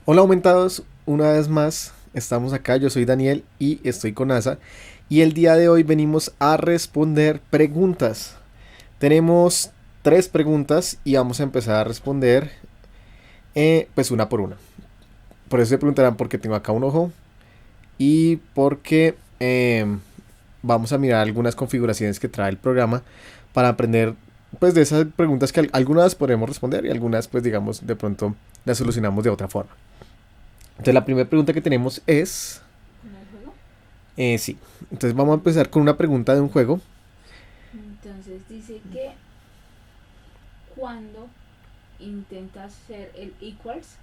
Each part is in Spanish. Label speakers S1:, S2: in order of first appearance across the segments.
S1: Hola aumentados, una vez más estamos acá, yo soy Daniel y estoy con Asa y el día de hoy venimos a responder preguntas. Tenemos tres preguntas y vamos a empezar a responder pues una por una. Por eso se preguntarán por qué tengo acá un ojo y porque vamos a mirar algunas configuraciones que trae el programa para aprender pues de esas preguntas que algunas podremos responder y algunas pues digamos de pronto las solucionamos de otra forma. Entonces la primera pregunta que tenemos es...
S2: ¿No el juego?
S1: Sí, entonces vamos a empezar con una pregunta de un juego.
S2: Entonces dice que cuando intentas hacer el equals,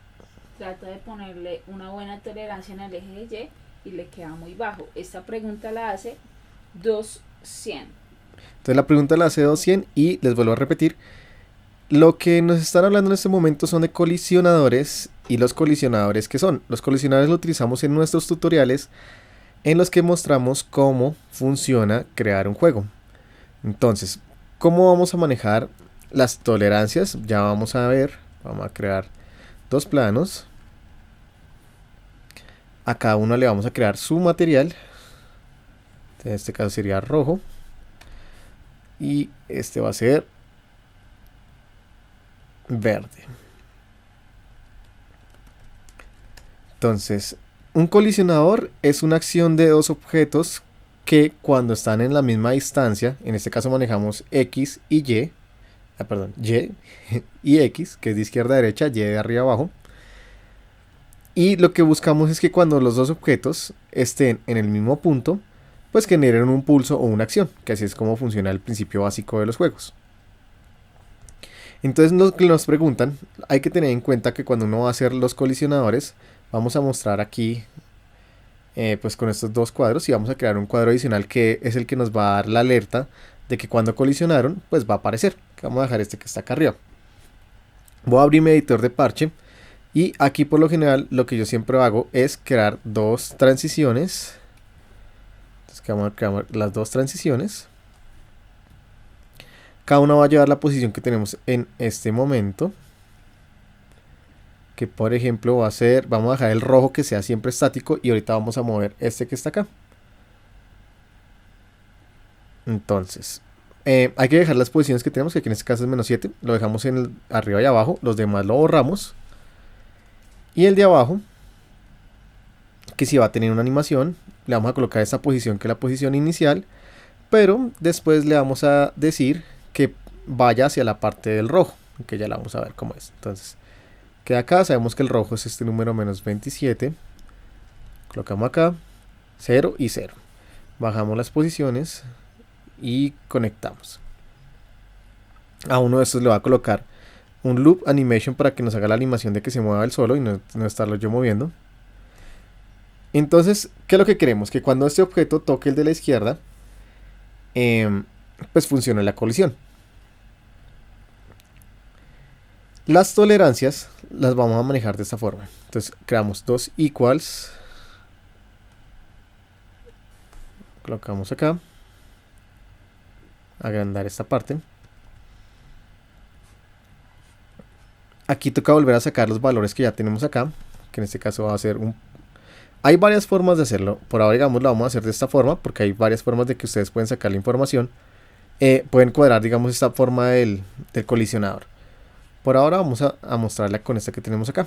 S2: trata de ponerle una buena tolerancia en el eje de Y le queda muy bajo. Esta pregunta la hace 200.
S1: Entonces la pregunta la hace 200 y les vuelvo a repetir. Lo que nos están hablando en este momento son de colisionadores y los colisionadores que son. Los colisionadores los utilizamos en nuestros tutoriales en los que mostramos cómo funciona crear un juego. Entonces, ¿cómo vamos a manejar las tolerancias? Ya vamos a ver, vamos a crear dos planos. A cada uno le vamos a crear su material. En este caso sería rojo. Y este va a ser verde. Entonces, un colisionador es una acción de dos objetos que cuando están en la misma distancia, en este caso manejamos X y Y, Y y X, que es de izquierda a derecha, Y de arriba a abajo. Y lo que buscamos es que cuando los dos objetos estén en el mismo punto, pues generen un pulso o una acción, que así es como funciona el principio básico de los juegos. Entonces lo que nos preguntan, hay que tener en cuenta que cuando uno va a hacer los colisionadores, vamos a mostrar aquí pues con estos dos cuadros y vamos a crear un cuadro adicional que es el que nos va a dar la alerta de que cuando colisionaron pues va a aparecer. Vamos a dejar este que está acá arriba. Voy a abrir mi editor de parche y aquí por lo general lo que yo siempre hago es crear dos transiciones. Entonces vamos a crear las dos transiciones. Cada una va a llevar la posición que tenemos en este momento. Que por ejemplo va a ser, vamos a dejar el rojo que sea siempre estático y ahorita vamos a mover este que está acá. Entonces, hay que dejar las posiciones que tenemos, que aquí en este caso es -7, lo dejamos en arriba y abajo, los demás lo borramos. Y el de abajo, que si va a tener una animación, le vamos a colocar esta posición que es la posición inicial, pero después le vamos a decir que vaya hacia la parte del rojo, que ya la vamos a ver cómo es. Entonces, que acá sabemos que el rojo es este número -27. Colocamos acá 0 y 0. Bajamos las posiciones y conectamos. A uno de estos le va a colocar un loop animation para que nos haga la animación de que se mueva el solo y no estarlo yo moviendo. Entonces, ¿qué es lo que queremos? Que cuando este objeto toque el de la izquierda, pues funcione la colisión. Las tolerancias las vamos a manejar de esta forma. Entonces creamos dos equals. Colocamos acá. Agrandar esta parte. Aquí toca volver a sacar los valores que ya tenemos acá. Que en este caso va a ser un... Hay varias formas de hacerlo. Por ahora digamos lo vamos a hacer de esta forma. Porque hay varias formas de que ustedes pueden sacar la información. Pueden cuadrar digamos esta forma del colisionador. Por ahora vamos a mostrarla con esta que tenemos acá.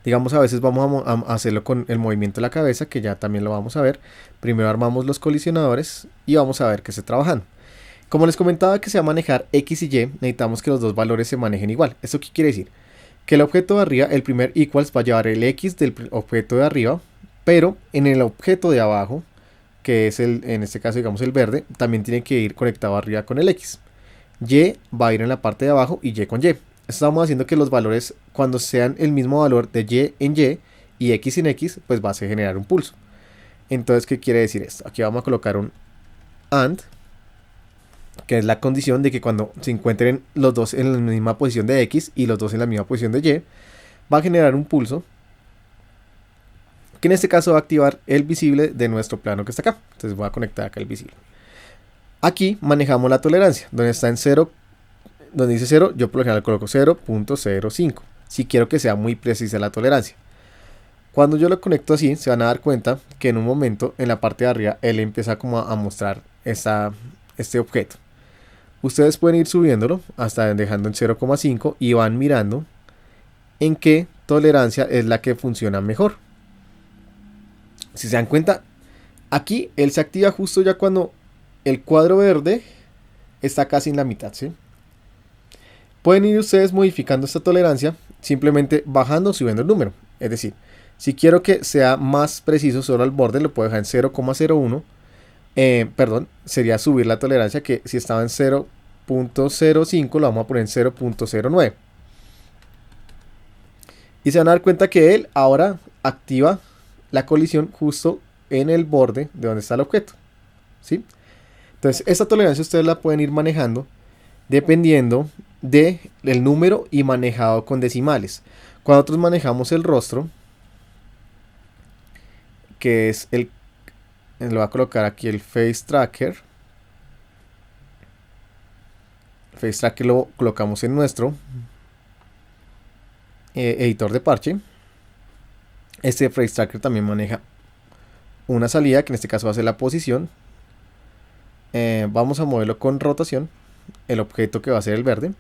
S1: Digamos a veces vamos a hacerlo con el movimiento de la cabeza, que ya también lo vamos a ver. Primero armamos los colisionadores y vamos a ver que esté trabajando. Como les comentaba que se va a manejar X y Y, necesitamos que los dos valores se manejen igual. ¿Esto qué quiere decir? Que el objeto de arriba, el primer equals va a llevar el X del objeto de arriba, pero en el objeto de abajo, que es en este caso digamos el verde, también tiene que ir conectado arriba con el X. Y va a ir en la parte de abajo y Y con Y. Estamos haciendo que los valores, cuando sean el mismo valor de Y en y X en X, pues va a generar un pulso. Entonces, ¿qué quiere decir esto? Aquí vamos a colocar un AND, que es la condición de que cuando se encuentren los dos en la misma posición de X y los dos en la misma posición de Y, va a generar un pulso, que en este caso va a activar el visible de nuestro plano que está acá. Entonces voy a conectar acá el visible. Aquí manejamos la tolerancia, donde está en 0, donde dice 0, yo por lo general coloco 0.05. si quiero que sea muy precisa la tolerancia. Cuando yo lo conecto así, se van a dar cuenta que en un momento en la parte de arriba él empieza como a mostrar este objeto. Ustedes pueden ir subiéndolo hasta dejando en 0,5 y van mirando en qué tolerancia es la que funciona mejor. Si se dan cuenta, aquí él se activa justo ya cuando el cuadro verde está casi en la mitad, ¿sí? Pueden ir ustedes modificando esta tolerancia simplemente bajando o subiendo el número. Es decir, si quiero que sea más preciso solo al borde, lo puedo dejar en 0,01. Sería subir la tolerancia, que si estaba en 0,05 lo vamos a poner en 0,09. Y se van a dar cuenta que él ahora activa la colisión justo en el borde de donde está el objeto, ¿sí? Entonces esta tolerancia ustedes la pueden ir manejando dependiendo del número y manejado con decimales. Cuando nosotros manejamos el rostro, que es le voy a colocar aquí el Face Tracker. Face Tracker lo colocamos en nuestro editor de parche. Este Face Tracker también maneja una salida, que en este caso va a ser la posición. Vamos a moverlo con rotación, el objeto que va a ser el verde.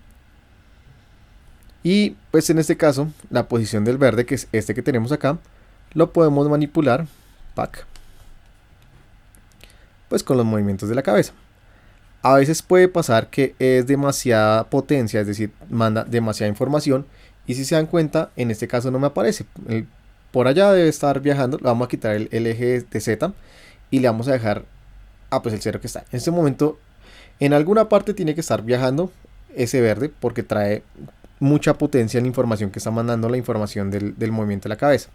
S1: Y pues en este caso, la posición del verde, que es este que tenemos acá, lo podemos manipular pues con los movimientos de la cabeza. A veces puede pasar que es demasiada potencia, es decir, manda demasiada información, y si se dan cuenta, en este caso no me aparece. Por allá debe estar viajando. Le vamos a quitar el eje de Z y le vamos a dejar pues el 0 que está. En este momento, en alguna parte tiene que estar viajando ese verde, porque trae mucha potencia en la información que está mandando, la información del movimiento de la cabeza.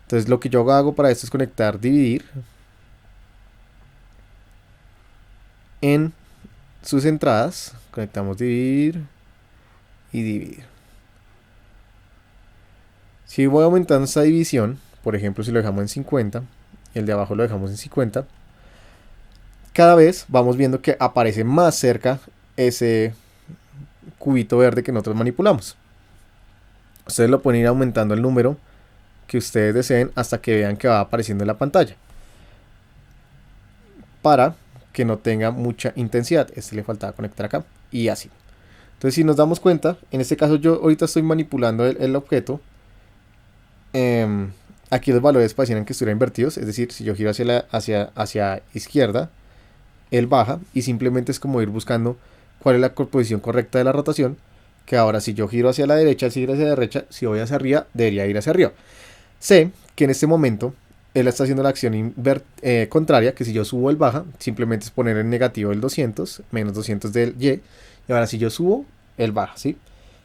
S1: Entonces lo que yo hago para esto es conectar dividir en sus entradas. Conectamos dividir y dividir. Si voy aumentando esta división, por ejemplo si lo dejamos en 50, el de abajo lo dejamos en 50, cada vez vamos viendo que aparece más cerca ese cubito verde que nosotros manipulamos. Ustedes lo pueden ir aumentando el número que ustedes deseen hasta que vean que va apareciendo en la pantalla, para que no tenga mucha intensidad. Le faltaba conectar acá y así. Entonces si nos damos cuenta, en este caso yo ahorita estoy manipulando el objeto. Aquí los valores parecieran que estuvieran invertidos, es decir, si yo giro hacia izquierda, él baja, y simplemente es como ir buscando cuál es la posición correcta de la rotación, que ahora si yo giro hacia la derecha, si giro hacia la derecha, si voy hacia arriba, debería ir hacia arriba. Sé que en este momento él está haciendo la acción contraria, que si yo subo, él baja, simplemente es poner en negativo el 200, menos 200 del Y, y ahora si yo subo, él baja, ¿sí?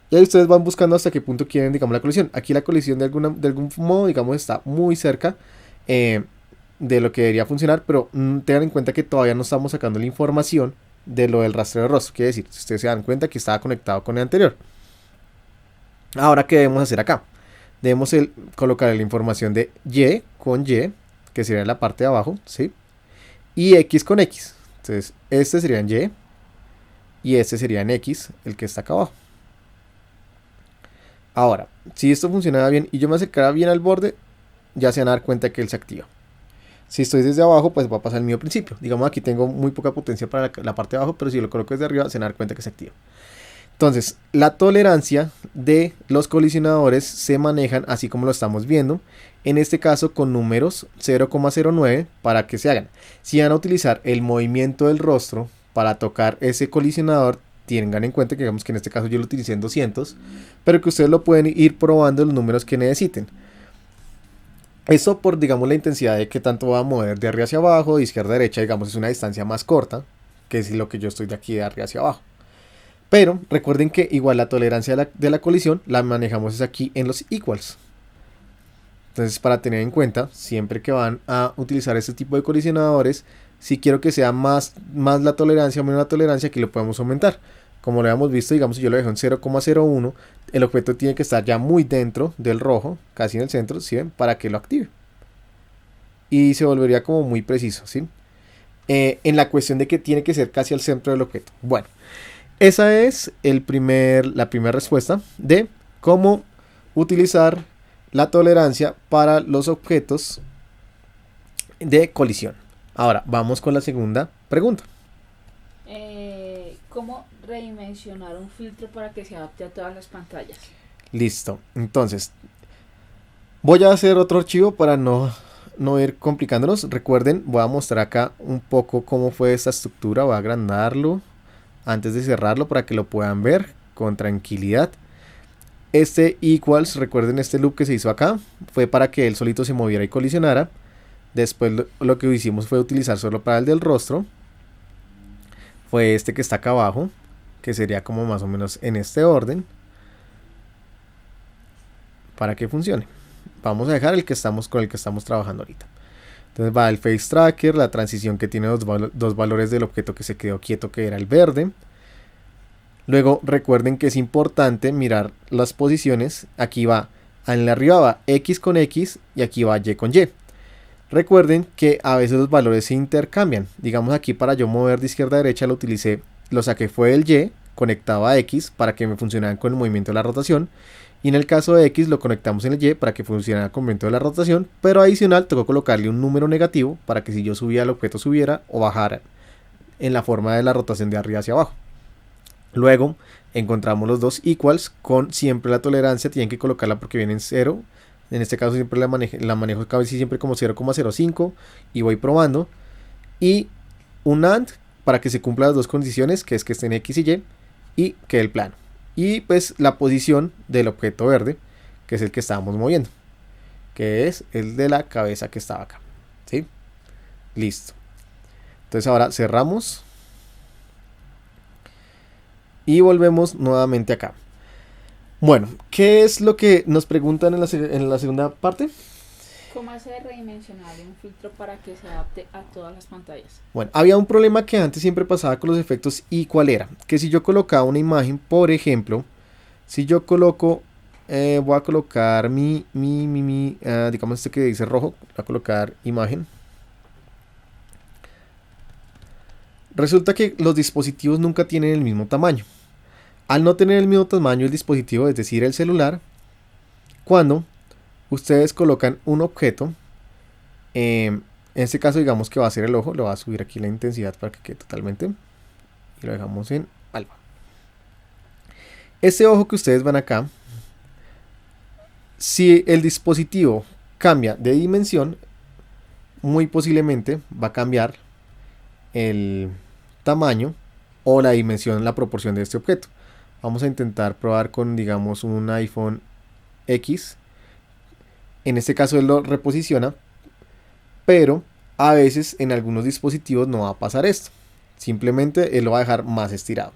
S1: Y ahí ustedes van buscando hasta qué punto quieren, digamos, la colisión. Aquí la colisión de algún modo, digamos, está muy cerca de lo que debería funcionar, pero tengan en cuenta que todavía no estamos sacando la información de lo del rastreo de rostro. Quiere decir, si ustedes se dan cuenta que estaba conectado con el anterior. Ahora, ¿qué debemos hacer acá? Debemos colocar la información de Y con Y, que sería en la parte de abajo, ¿sí? Y X con X. Entonces, este sería en Y y este sería en X, el que está acá abajo. Ahora, si esto funcionaba bien y yo me acercara bien al borde, ya se van a dar cuenta que él se activa. Si estoy desde abajo, pues va a pasar el mismo principio. Digamos, aquí tengo muy poca potencia para la parte de abajo, pero si lo coloco desde arriba, se van a dar cuenta que se activa. Entonces, la tolerancia de los colisionadores se manejan así como lo estamos viendo. En este caso con números 0,09 para que se hagan. Si van a utilizar el movimiento del rostro para tocar ese colisionador, tengan en cuenta que, digamos, que en este caso yo lo utilicé en 200, pero que ustedes lo pueden ir probando los números que necesiten. Eso por, digamos, la intensidad de que tanto va a mover de arriba hacia abajo, de izquierda a derecha, digamos, es una distancia más corta que es lo que yo estoy de aquí de arriba hacia abajo. Pero recuerden que igual la tolerancia de la colisión la manejamos es aquí en los equals. Entonces, para tener en cuenta, siempre que van a utilizar este tipo de colisionadores, si quiero que sea más la tolerancia o menos la tolerancia, aquí lo podemos aumentar. Como lo habíamos visto, digamos, si yo lo dejo en 0,01, el objeto tiene que estar ya muy dentro del rojo, casi en el centro, ¿sí ven? Para que lo active. Y se volvería como muy preciso, ¿sí? En la cuestión de que tiene que ser casi al centro del objeto. Bueno, esa es la primera respuesta de cómo utilizar la tolerancia para los objetos de colisión. Ahora, vamos con la segunda pregunta.
S2: ¿Cómo redimensionar un filtro para que se adapte a todas las pantallas?
S1: Listo. Entonces, voy a hacer otro archivo para no ir complicándonos. Recuerden, voy a mostrar acá un poco cómo fue esta estructura. Voy a agrandarlo antes de cerrarlo para que lo puedan ver con tranquilidad. Este equals, recuerden este loop que se hizo acá, fue para que él solito se moviera y colisionara. Después lo que hicimos fue utilizar solo para el del rostro. Fue este que está acá abajo, que sería como más o menos en este orden, para que funcione. Vamos a dejar el que estamos con el que estamos trabajando ahorita. Entonces va el face tracker, la transición que tiene dos valores del objeto que se quedó quieto, que era el verde. Luego recuerden que es importante mirar las posiciones. Aquí va, en la arriba va X con X y aquí va Y con Y. Recuerden que a veces los valores se intercambian. Digamos aquí para yo mover de izquierda a derecha lo saqué fue el Y conectado a X para que me funcionaran con el movimiento de la rotación. Y en el caso de X lo conectamos en el Y para que funcionara con el movimiento de la rotación. Pero adicional tengo que colocarle un número negativo para que si yo subía el objeto subiera o bajara en la forma de la rotación de arriba hacia abajo. Luego encontramos los dos equals con siempre la tolerancia, tienen que colocarla porque viene en 0. En este caso siempre la manejo casi siempre como 0,05 y voy probando. Y un AND para que se cumplan las dos condiciones, que es que esté en X y Y quede el plano. Y pues la posición del objeto verde, que es el que estábamos moviendo, que es el de la cabeza que estaba acá. ¿Sí? Listo. Entonces ahora cerramos. Y volvemos nuevamente acá. Bueno, ¿qué es lo que nos preguntan en la segunda parte?
S2: ¿Cómo hacer redimensionar un filtro para que se adapte a todas las pantallas?
S1: Bueno, había un problema que antes siempre pasaba con los efectos. ¿Y cuál era? Que si yo colocaba una imagen, por ejemplo, si yo coloco, voy a colocar digamos este que dice rojo, voy a colocar imagen. Resulta que los dispositivos nunca tienen el mismo tamaño. Al no tener el mismo tamaño el dispositivo, es decir, el celular, cuando ustedes colocan un objeto, en este caso digamos que va a ser el ojo, le voy a subir aquí la intensidad para que quede totalmente, y lo dejamos en alfa. Este ojo que ustedes ven acá, si el dispositivo cambia de dimensión, muy posiblemente va a cambiar el tamaño o la dimensión, la proporción de este objeto. Vamos a intentar probar con, digamos, un iPhone X. En este caso él lo reposiciona, pero a veces en algunos dispositivos no va a pasar esto. Simplemente él lo va a dejar más estirado.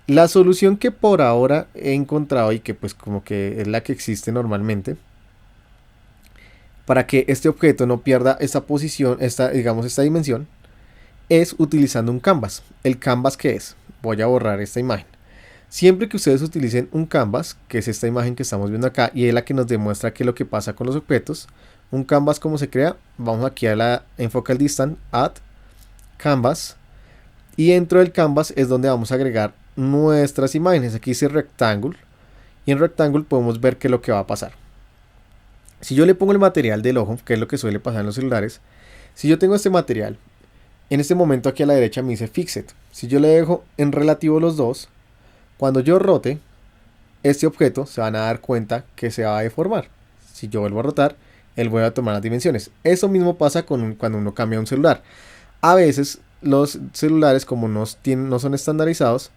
S1: La solución que por ahora he encontrado y que pues como que es la que existe normalmente, para que este objeto no pierda esta posición, esta dimensión, es utilizando un canvas. ¿El canvas qué es? Voy a borrar esta imagen. Siempre que ustedes utilicen un canvas, que es esta imagen que estamos viendo acá y es la que nos demuestra qué es lo que pasa con los objetos, un canvas cómo se crea, vamos aquí a la Focal Distance, Add, Canvas, y dentro del canvas es donde vamos a agregar nuestras imágenes. Aquí dice Rectangle y en Rectangle podemos ver qué es lo que va a pasar. Si yo le pongo el material del ojo, que es lo que suele pasar en los celulares, si yo tengo este material, en este momento aquí a la derecha me dice Fixed. Si yo le dejo en relativo los dos, cuando yo rote este objeto se van a dar cuenta que se va a deformar. Si yo vuelvo a rotar, él vuelve a tomar las dimensiones. Eso mismo pasa cuando uno cambia un celular. A veces los celulares, como no son estandarizados,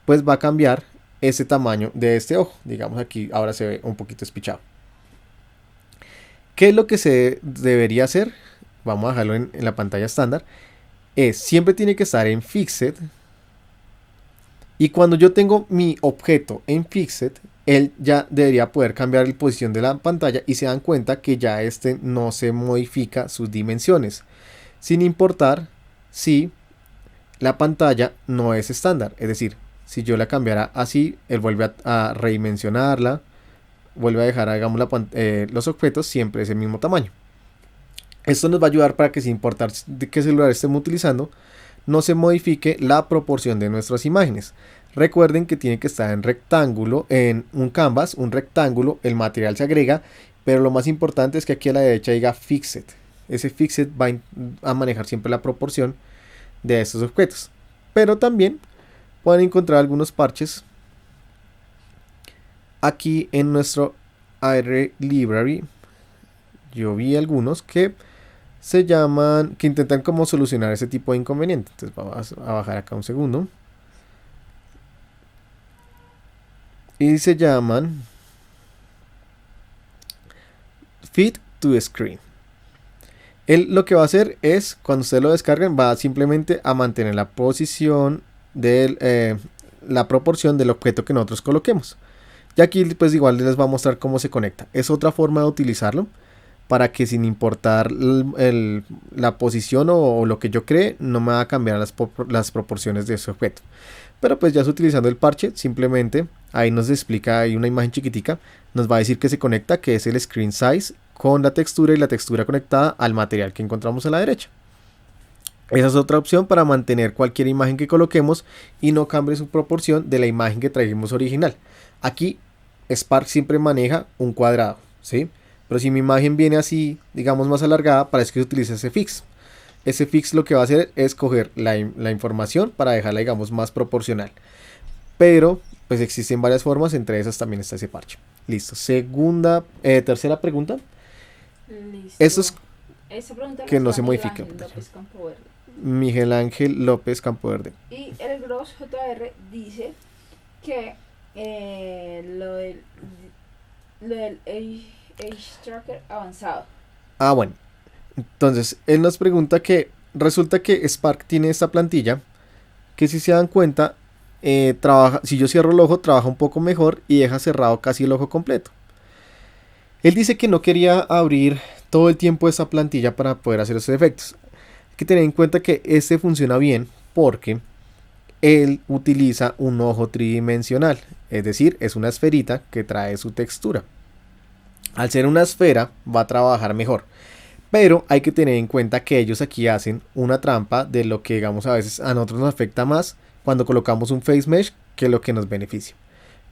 S1: pues va a cambiar ese tamaño de este ojo. Digamos aquí ahora se ve un poquito espichado. ¿Qué es lo que se debería hacer? Vamos a dejarlo en la pantalla estándar. Siempre tiene que estar en Fixed. Y cuando yo tengo mi objeto en Fixed, él ya debería poder cambiar la posición de la pantalla y se dan cuenta que ya no se modifica sus dimensiones. Sin importar si la pantalla no es estándar. Es decir, si yo la cambiara así, él vuelve a redimensionarla, vuelve a dejar, digamos, los objetos siempre ese mismo tamaño. Esto nos va a ayudar para que sin importar de qué celular estemos utilizando, no se modifique la proporción de nuestras imágenes. Recuerden que tiene que estar en rectángulo, en un canvas, un rectángulo, el material se agrega, pero lo más importante es que aquí a la derecha diga Fixed. Ese Fixed va a manejar siempre la proporción de estos objetos. Pero también pueden encontrar algunos parches aquí en nuestro AR Library. Yo vi algunos que se llaman, que intentan como solucionar ese tipo de inconveniente. Entonces vamos a bajar acá un segundo. Y se llaman Fit to Screen. Él lo que va a hacer es, cuando ustedes lo descarguen, va simplemente a mantener la posición de la proporción del objeto que nosotros coloquemos. Y aquí pues igual les va a mostrar cómo se conecta. Es otra forma de utilizarlo para que sin importar la posición o lo que yo cree, no me va a cambiar las proporciones de ese objeto. Pero pues ya utilizando el parche, simplemente ahí nos explica, hay una imagen chiquitica, nos va a decir que se conecta, que es el screen size con la textura y la textura conectada al material que encontramos a la derecha. Esa es otra opción para mantener cualquier imagen que coloquemos y no cambie su proporción de la imagen que trajimos original. Aquí Spark siempre maneja un cuadrado, ¿sí? Pero si mi imagen viene así, digamos más alargada, para eso que se utiliza ese fix. Ese fix lo que va a hacer es coger la información para dejarla, digamos, más proporcional. Pero pues existen varias formas, entre esas también está ese parche. Listo. Tercera pregunta.
S2: Listo.
S1: Eso es
S2: Esa pregunta
S1: que no se
S2: Miguel
S1: modifique.
S2: Ángel López Campoverde.
S1: Miguel Ángel López Campoverde.
S2: Y el Gross JR dice que lo del Age Tracker avanzado.
S1: Ah, bueno. Entonces, él nos pregunta que resulta que Spark tiene esta plantilla que, si se dan cuenta, si yo cierro el ojo, trabaja un poco mejor y deja cerrado casi el ojo completo. Él dice que no quería abrir todo el tiempo esa plantilla para poder hacer esos efectos. Hay que tener en cuenta que este funciona bien porque él utiliza un ojo tridimensional, es decir, es una esferita que trae su textura. Al ser una esfera va a trabajar mejor. Pero hay que tener en cuenta que ellos aquí hacen una trampa de lo que, digamos, a veces a nosotros nos afecta más cuando colocamos un face mesh que lo que nos beneficia.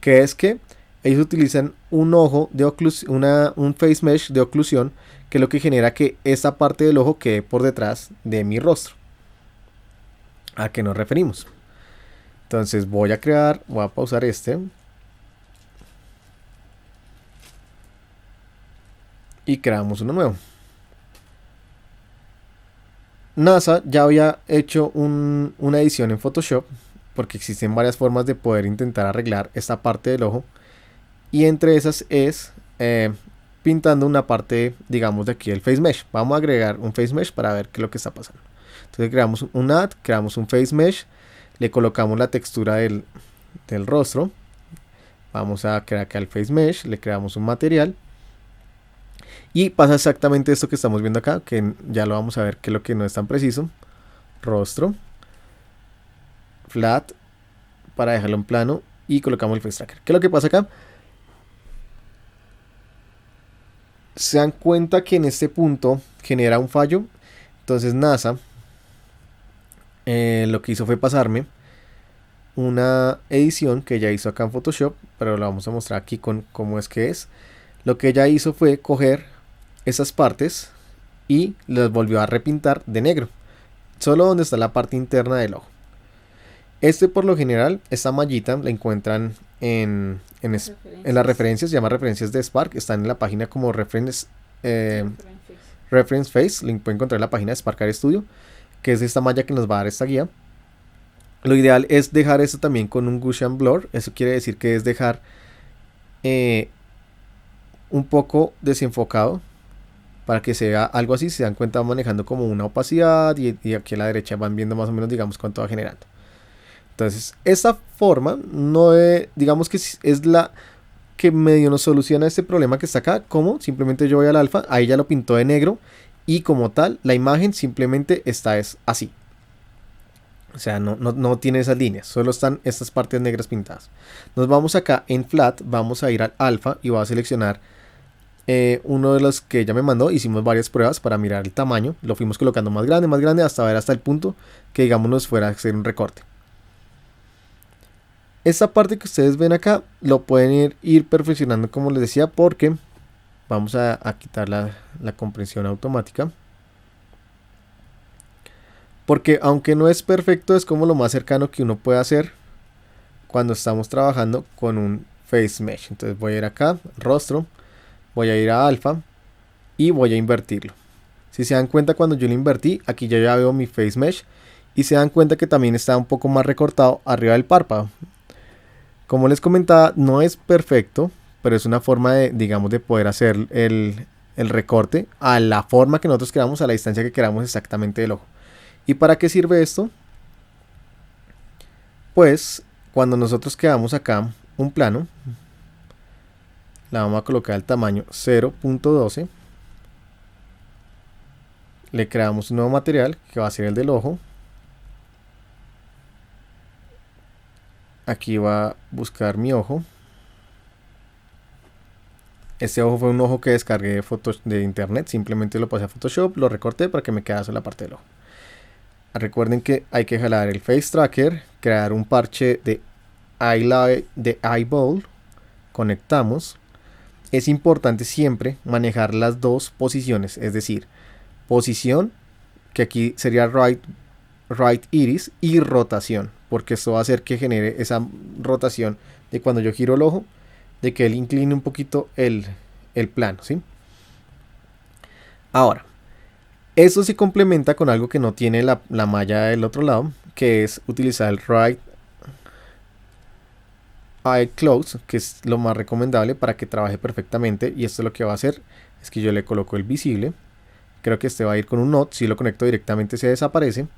S1: Que es que ellos utilizan un ojo de un face mesh de oclusión, que es lo que genera que esta parte del ojo quede por detrás de mi rostro. ¿A qué nos referimos? Entonces voy a pausar y creamos uno nuevo. NASA ya había hecho una edición en Photoshop, porque existen varias formas de poder intentar arreglar esta parte del ojo, y entre esas es pintando una parte, digamos, de aquí del face mesh. Vamos a agregar un face mesh para ver qué es lo que está pasando. Entonces creamos un add, creamos un face mesh, le colocamos la textura del rostro, vamos a crear acá el face mesh, le creamos un material. Y pasa exactamente esto que estamos viendo acá, que ya lo vamos a ver que es lo que no es tan preciso. Rostro, flat, para dejarlo en plano, y colocamos el face tracker. ¿Qué es lo que pasa acá? Se dan cuenta que en este punto genera un fallo. Entonces NASA lo que hizo fue pasarme una edición que ella hizo acá en Photoshop, pero la vamos a mostrar aquí con cómo es que es. Lo que ella hizo fue coger esas partes y las volvió a repintar de negro, solo donde está la parte interna del ojo. Por lo general, esta mallita la encuentran en las referencias, se llama referencias de Spark, están en la página como Reference Face, lo pueden encontrar en la página de Spark Art Studio, que es esta malla que nos va a dar esta guía. Lo ideal es dejar esto también con un Gaussian Blur, eso quiere decir que es dejar un poco desenfocado para que sea algo así. Se dan cuenta, manejando como una opacidad, y aquí a la derecha van viendo más o menos, digamos, cuánto va generando. Entonces esta forma no digamos que es la que medio nos soluciona este problema que está acá. Como simplemente yo voy al alfa, ahí ya lo pintó de negro, y como tal la imagen simplemente es así, o sea, no tiene esas líneas, solo están estas partes negras pintadas. Nos vamos acá en flat, vamos a ir al alfa y voy a seleccionar uno de los que ella me mandó, hicimos varias pruebas para mirar el tamaño, lo fuimos colocando más grande, hasta ver hasta el punto que digamos nos fuera a hacer un recorte. Esta parte que ustedes ven acá lo pueden ir perfeccionando como les decía, porque vamos a quitar la compresión automática. Porque aunque no es perfecto, es como lo más cercano que uno puede hacer cuando estamos trabajando con un face mesh. Entonces voy a ir acá, rostro, voy a ir a alfa y voy a invertirlo. Si se dan cuenta, cuando yo lo invertí, aquí ya veo mi face mesh y se dan cuenta que también está un poco más recortado arriba del párpado. Como les comentaba, no es perfecto, pero es una forma de, digamos, de poder hacer el recorte a la forma que nosotros queramos, a la distancia que queramos exactamente del ojo. ¿Y para qué sirve esto? Pues cuando nosotros creamos acá un plano, la vamos a colocar al tamaño 0.12, le creamos un nuevo material que va a ser el del ojo. Aquí va a buscar mi ojo. Este ojo fue un ojo que descargué de internet, simplemente lo pasé a Photoshop, lo recorté para que me quedase la parte del ojo. Recuerden que hay que jalar el Face Tracker, crear un parche de eyeball, conectamos. Es importante siempre manejar las dos posiciones, es decir, posición, que aquí sería right iris, y rotación, porque esto va a hacer que genere esa rotación de cuando yo giro el ojo, de que él incline un poquito el plano, ¿sí? Ahora, eso se complementa con algo que no tiene la malla del otro lado, que es utilizar el right eye close, que es lo más recomendable para que trabaje perfectamente. Y esto lo que va a hacer es que yo le coloco el visible. Creo que este va a ir con un knot. Si lo conecto directamente se desaparece.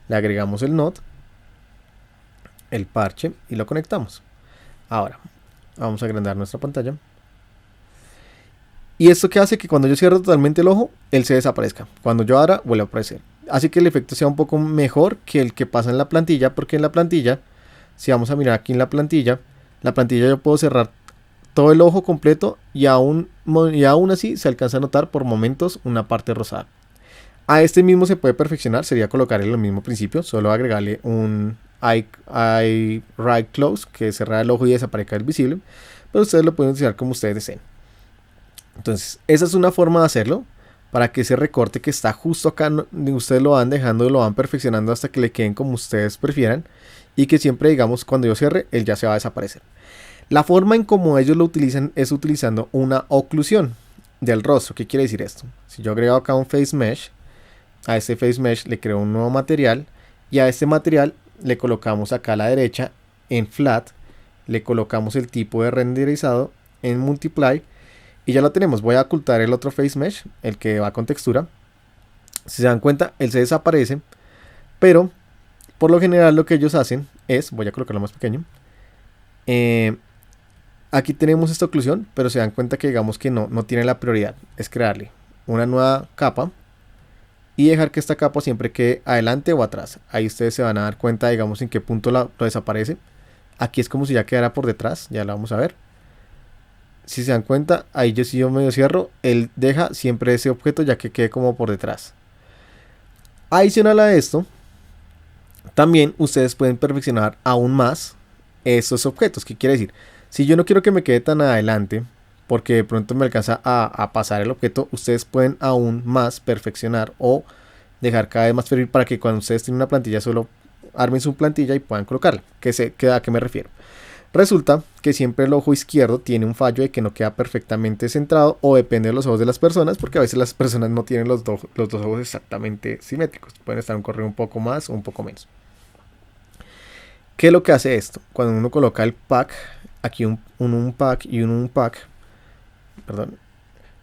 S1: Le agregamos el knot, el parche, y lo conectamos. Ahora vamos a agrandar nuestra pantalla. Y esto que hace que cuando yo cierro totalmente el ojo, él se desaparezca. Cuando yo abra, vuelve a aparecer. Así que el efecto sea un poco mejor que el que pasa en la plantilla, porque en la plantilla, si vamos a mirar aquí en la plantilla yo puedo cerrar todo el ojo completo y aún así se alcanza a notar por momentos una parte rosada. A este mismo se puede perfeccionar, sería colocarle el mismo principio, solo agregarle un eye right close, que cerrar el ojo y desaparezca el visible, pero ustedes lo pueden utilizar como ustedes deseen. Entonces, esa es una forma de hacerlo, para que ese recorte que está justo acá, ustedes lo van dejando y lo van perfeccionando hasta que le queden como ustedes prefieran, y que siempre, digamos, cuando yo cierre, él ya se va a desaparecer. La forma en como ellos lo utilizan es utilizando una oclusión del rostro. ¿Qué quiere decir esto? Si yo agrego acá un face mesh, a este face mesh le creo un nuevo material, y a este material le colocamos acá a la derecha en flat, le colocamos el tipo de renderizado en multiply, y ya lo tenemos. Voy a ocultar el otro face mesh, el que va con textura. Si se dan cuenta, él se desaparece, pero por lo general lo que ellos hacen es, voy a colocarlo más pequeño, aquí tenemos esta oclusión, pero se dan cuenta que digamos que no tiene la prioridad, es crearle una nueva capa y dejar que esta capa siempre quede adelante o atrás. Ahí ustedes se van a dar cuenta, digamos, en qué punto lo desaparece. Aquí es como si ya quedara por detrás, ya lo vamos a ver. Si se dan cuenta, ahí si yo medio cierro, él deja siempre ese objeto ya que quede como por detrás. Adicional a esto, también ustedes pueden perfeccionar aún más esos objetos. ¿Qué quiere decir? Si yo no quiero que me quede tan adelante, porque de pronto me alcanza a pasar el objeto, ustedes pueden aún más perfeccionar o dejar cada vez más perfil para que cuando ustedes tienen una plantilla solo armen su plantilla y puedan colocarla. ¿A qué me refiero? Resulta que siempre el ojo izquierdo tiene un fallo de que no queda perfectamente centrado, o depende de los ojos de las personas, porque a veces las personas no tienen los dos ojos exactamente simétricos. Pueden estar un correo un poco más o un poco menos. ¿Qué es lo que hace esto? Cuando uno coloca el pack, aquí un pack y un pack, perdón,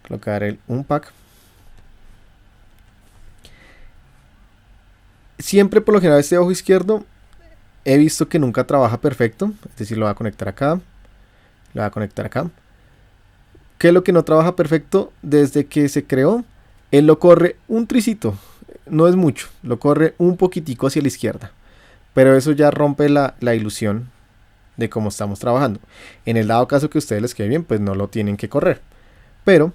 S1: colocar el un pack. Siempre por lo general este ojo izquierdo he visto que nunca trabaja perfecto, es decir, lo voy a conectar acá, lo voy a conectar acá. ¿Qué es lo que no trabaja perfecto? Desde que se creó, él lo corre un tricito, no es mucho, lo corre un poquitico hacia la izquierda, pero eso ya rompe la ilusión de cómo estamos trabajando. En el dado caso que a ustedes les quede bien, pues no lo tienen que correr, pero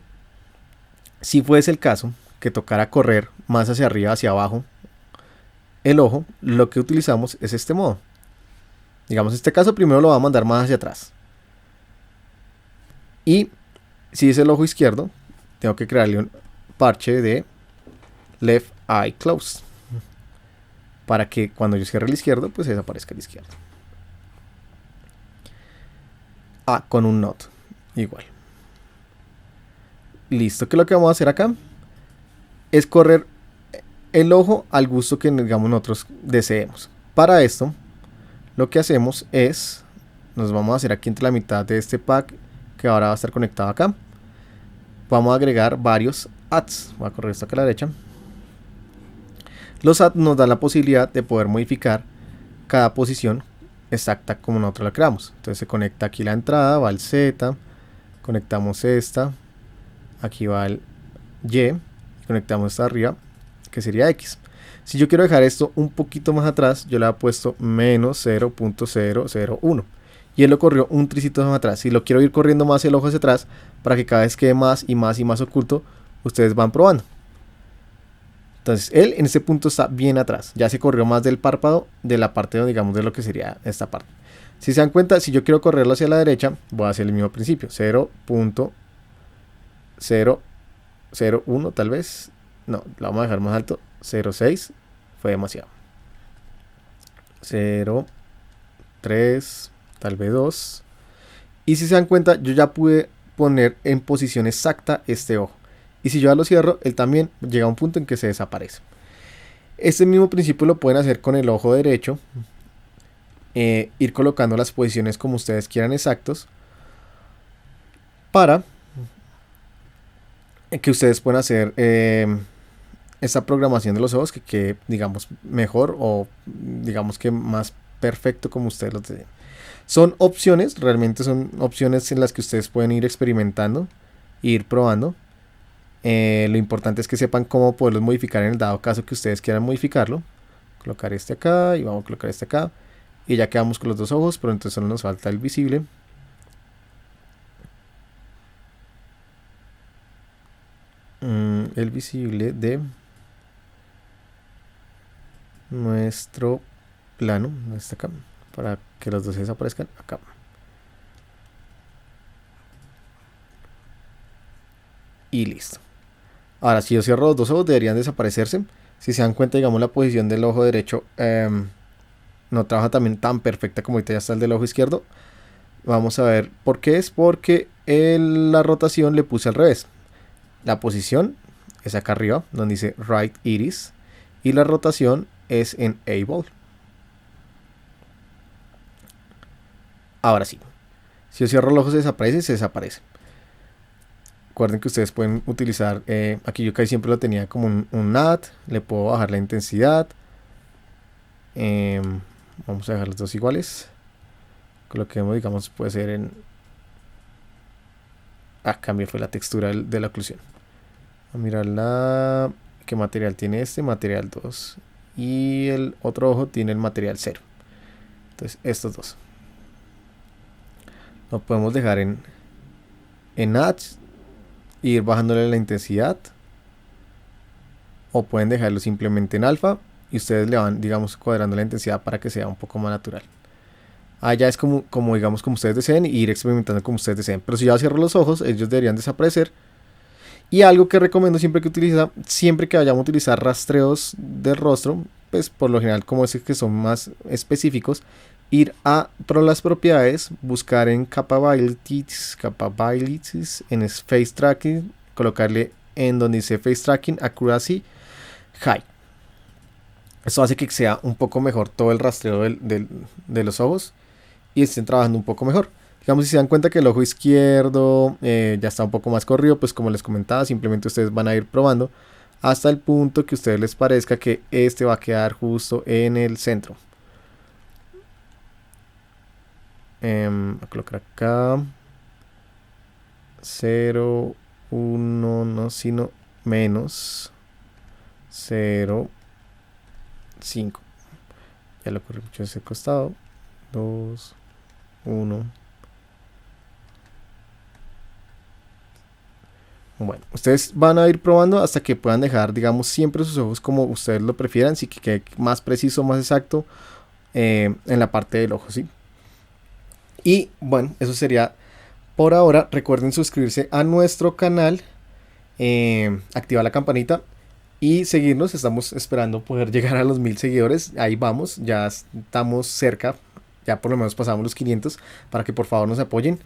S1: Si fuese el caso que tocara correr más hacia arriba, hacia abajo, el ojo, lo que utilizamos es este modo. Digamos, en este caso primero lo va a mandar más hacia atrás. Y si es el ojo izquierdo, tengo que crearle un parche de left eye close, para que cuando yo cierre el izquierdo, pues desaparezca el izquierdo. Con un not, igual. Listo, que lo que vamos a hacer acá es correr el ojo al gusto que, digamos, nosotros deseemos. Para esto, lo que hacemos es, nos vamos a hacer aquí entre la mitad de este pack, que ahora va a estar conectado acá. Vamos a agregar varios ads. Voy a correr esto acá a la derecha. Los ads nos dan la posibilidad de poder modificar cada posición exacta como nosotros la creamos. Entonces se conecta aquí la entrada, va el Z, conectamos esta, aquí va el Y, conectamos esta arriba, que sería X. Si yo quiero dejar esto un poquito más atrás, yo le he puesto menos 0.001 y él lo corrió un tricito más atrás. Si lo quiero ir corriendo más el ojo hacia atrás, para que cada vez quede más y más y más oculto, ustedes van probando. Entonces él en este punto está bien atrás, ya se corrió más del párpado de la parte, digamos, de lo que sería esta parte. Si se dan cuenta, si yo quiero correrlo hacia la derecha, voy a hacer el mismo principio, 0.001 tal vez, no, lo vamos a dejar más alto, 0.6, fue demasiado, 0.3, tal vez 2, y si se dan cuenta, yo ya pude poner en posición exacta este ojo. Y si yo ya lo cierro, él también llega a un punto en que se desaparece. Este mismo principio lo pueden hacer con el ojo derecho. Ir colocando las posiciones como ustedes quieran exactos. Para que ustedes puedan hacer esta programación de los ojos que quede, digamos, mejor o digamos que más perfecto como ustedes lo deseen. Son opciones, realmente son opciones en las que ustedes pueden ir experimentando, ir probando. Lo importante es que sepan cómo poderlos modificar en el dado caso que ustedes quieran modificarlo. Colocar este acá y vamos a colocar este acá. Y ya quedamos con los dos ojos, pero entonces solo nos falta el visible. El visible de nuestro plano. Este acá. Para que los dos desaparezcan acá. Y listo. Ahora, si yo cierro los dos ojos, deberían desaparecerse. Si se dan cuenta, digamos, la posición del ojo derecho no trabaja también tan perfecta como ahorita ya está el del ojo izquierdo. Vamos a ver por qué es. Porque la rotación le puse al revés. La posición es acá arriba, donde dice Right Iris. Y la rotación es en Able. Ahora sí. Si yo cierro los ojos, se desaparece. Recuerden que ustedes pueden utilizar, aquí yo casi siempre lo tenía como un NAT, le puedo bajar la intensidad, vamos a dejar los dos iguales, coloquemos, digamos, puede ser en, cambio fue la textura de la oclusión, a mirar qué material tiene este, material 2, y el otro ojo tiene el material 0, entonces estos dos, lo podemos dejar en NAT, ir bajándole la intensidad, o pueden dejarlo simplemente en alfa y ustedes le van, digamos, cuadrando la intensidad para que sea un poco más natural. Allá es como digamos, como ustedes deseen, y ir experimentando como ustedes deseen. Pero si ya cierro los ojos, ellos deberían desaparecer. Y algo que recomiendo siempre que vayamos a utilizar rastreos del rostro, pues por lo general como es que son más específicos, ir a las propiedades, buscar en capabilities, en face tracking, colocarle en donde dice face tracking, accuracy, high. Esto hace que sea un poco mejor todo el rastreo de los ojos y estén trabajando un poco mejor. Digamos, si se dan cuenta que el ojo izquierdo ya está un poco más corrido, pues como les comentaba, simplemente ustedes van a ir probando hasta el punto que a ustedes les parezca que este va a quedar justo en el centro. Voy a colocar acá 0, 1, no, sino menos 0, 5. Ya lo corrí mucho ese costado. 2, 1. Bueno, ustedes van a ir probando hasta que puedan dejar, digamos, siempre sus ojos como ustedes lo prefieran, si que quede más preciso, más exacto en la parte del ojo, ¿sí? Y bueno, eso sería por ahora. Recuerden suscribirse a nuestro canal, activar la campanita y seguirnos. Estamos esperando poder llegar a los 1000 seguidores. Ahí vamos, ya estamos cerca, ya por lo menos pasamos los 500 para que por favor nos apoyen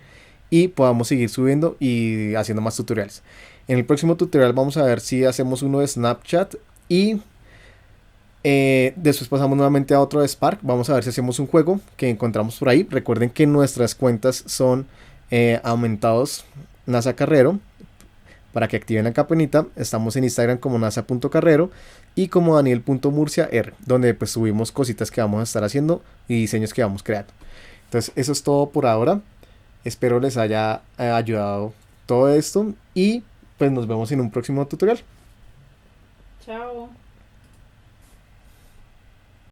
S1: y podamos seguir subiendo y haciendo más tutoriales. En el próximo tutorial vamos a ver si hacemos uno de Snapchat y después pasamos nuevamente a otro de Spark. Vamos a ver si hacemos un juego que encontramos por ahí. Recuerden que nuestras cuentas son aumentados NASA Carrero. Para que activen la campanita, estamos en Instagram como nasa.carrero y como daniel.murciar, donde pues subimos cositas que vamos a estar haciendo y diseños que vamos creando. Entonces eso es todo por ahora. Espero les haya ayudado todo esto y pues nos vemos en un próximo tutorial.
S2: Chao.